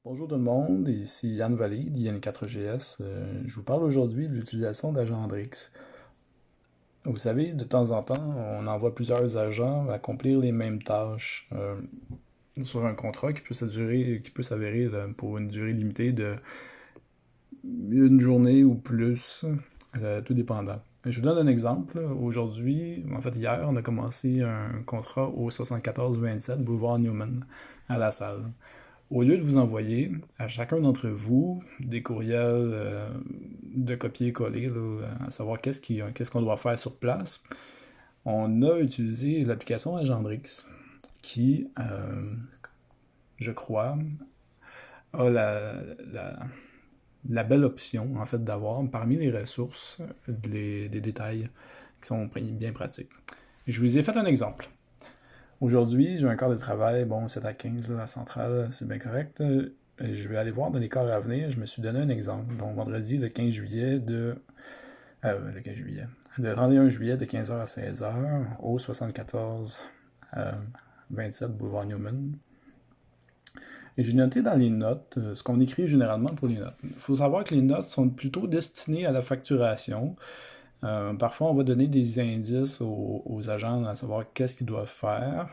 Bonjour tout le monde, ici Yann Vallée d'IN4GS. Je vous parle aujourd'hui de l'utilisation d'Agendrix. Vous savez, de temps en temps, on envoie plusieurs agents accomplir les mêmes tâches sur un contrat qui peut s'avérer pour une durée limitée de une journée ou plus, tout dépendant. Je vous donne un exemple. Aujourd'hui, en fait hier, on a commencé un contrat au 74-27 Boulevard Newman à la salle. Au lieu de vous envoyer à chacun d'entre vous des courriels de copier-coller, à savoir qu'est-ce qu'on doit faire sur place, on a utilisé l'application Agendrix qui, je crois, a la belle option en fait d'avoir parmi les ressources des détails qui sont bien pratiques. Je vous ai fait un exemple. Aujourd'hui, j'ai un quart de travail, bon, 7 à 15, là, la centrale, c'est bien correct. Je vais aller voir dans les quarts à venir, je me suis donné un exemple. Donc, vendredi, le 15 juillet le 15 juillet. Le 31 juillet de 15h à 16h au 74 27 Boulevard Newman. Et j'ai noté dans les notes ce qu'on écrit généralement pour les notes. Il faut savoir que les notes sont plutôt destinées à la facturation. Parfois, on va donner des indices aux agents à savoir qu'est-ce qu'ils doivent faire.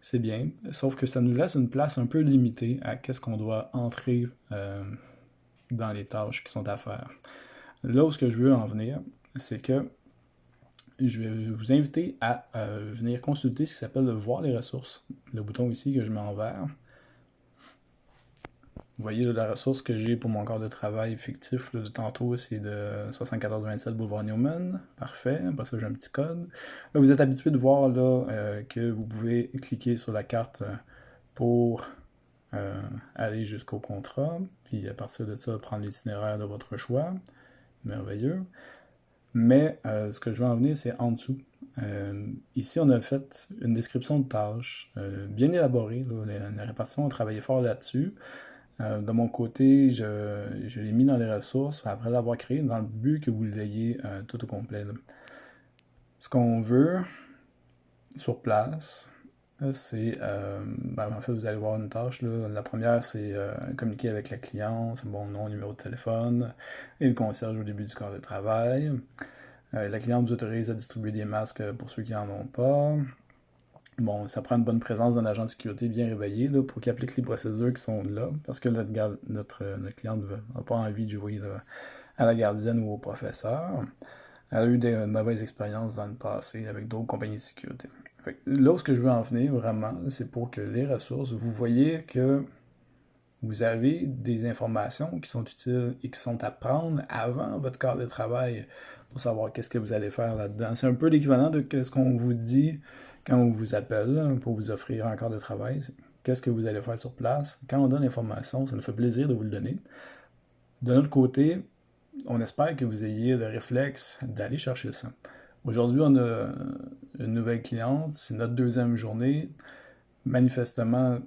C'est bien, sauf que ça nous laisse une place un peu limitée à qu'est-ce qu'on doit entrer dans les tâches qui sont à faire. Là où ce que je veux en venir, c'est que je vais vous inviter à venir consulter ce qui s'appelle le Voir les ressources, le bouton ici que je mets en vert. Vous voyez là, la ressource que j'ai pour mon corps de travail fictif là, de tantôt, c'est de 74-27 Boulevard Newman. Parfait. Après ça, j'ai un petit code. Là, vous êtes habitué de voir là, que vous pouvez cliquer sur la carte pour aller jusqu'au contrat. Puis à partir de ça, prendre l'itinéraire de votre choix. Merveilleux. Mais ce que je veux en venir, c'est en dessous. Ici, on a fait une description de tâches bien élaborée. Là, la répartition a travaillé fort là-dessus. De mon côté, je l'ai mis dans les ressources après l'avoir créé dans le but que vous l'ayez tout au complet. Là. Ce qu'on veut sur place, c'est. En fait, vous allez voir une tâche. Là. La première, c'est communiquer avec la cliente, bon nom, numéro de téléphone, et le concierge au début du corps de travail. La cliente vous autorise à distribuer des masques pour ceux qui n'en ont pas. Bon, ça prend une bonne présence d'un agent de sécurité bien réveillé là, pour qu'il applique les procédures qui sont là, parce que notre cliente n'a pas envie de jouer là, à la gardienne ou au professeur. Elle a eu des mauvaises expériences dans le passé avec d'autres compagnies de sécurité. Là où ce que je veux en venir vraiment, c'est pour que les ressources, vous voyez que vous avez des informations qui sont utiles et qui sont à prendre avant votre corps de travail pour savoir qu'est-ce que vous allez faire là-dedans. C'est un peu l'équivalent de ce qu'on vous dit quand on vous appelle pour vous offrir un corps de travail. Qu'est-ce que vous allez faire sur place. Quand on donne l'information, ça nous fait plaisir de vous le donner. De notre côté, on espère que vous ayez le réflexe d'aller chercher ça. Aujourd'hui, on a une nouvelle cliente, c'est notre deuxième journée. Manifestement,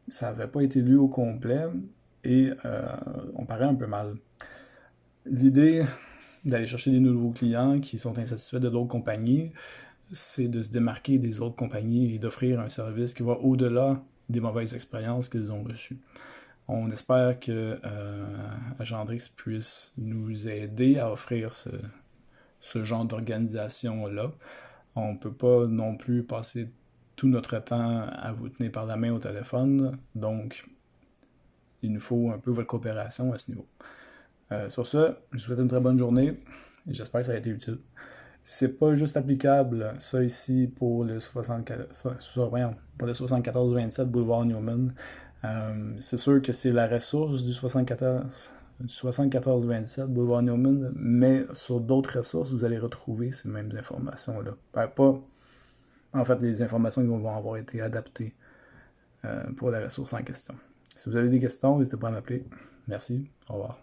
ça n'avait pas été lu au complet et on paraît un peu mal. L'idée d'aller chercher des nouveaux clients qui sont insatisfaits de d'autres compagnies, c'est de se démarquer des autres compagnies et d'offrir un service qui va au-delà des mauvaises expériences qu'ils ont reçues. On espère que Agendrix puisse nous aider à offrir ce genre d'organisation-là. On ne peut pas non plus passer tout notre temps à vous tenir par la main au téléphone, donc il nous faut un peu votre coopération à ce niveau. Sur ce, je vous souhaite une très bonne journée et j'espère que ça a été utile. C'est pas juste applicable, ça ici, pour le 74-27 Boulevard Newman. C'est sûr que c'est la ressource du 74-27 Boulevard Newman, mais sur d'autres ressources, vous allez retrouver ces mêmes informations-là. Pas, en fait, les informations qui vont avoir été adaptées pour la ressource en question. Si vous avez des questions, n'hésitez pas à m'appeler. Merci, au revoir.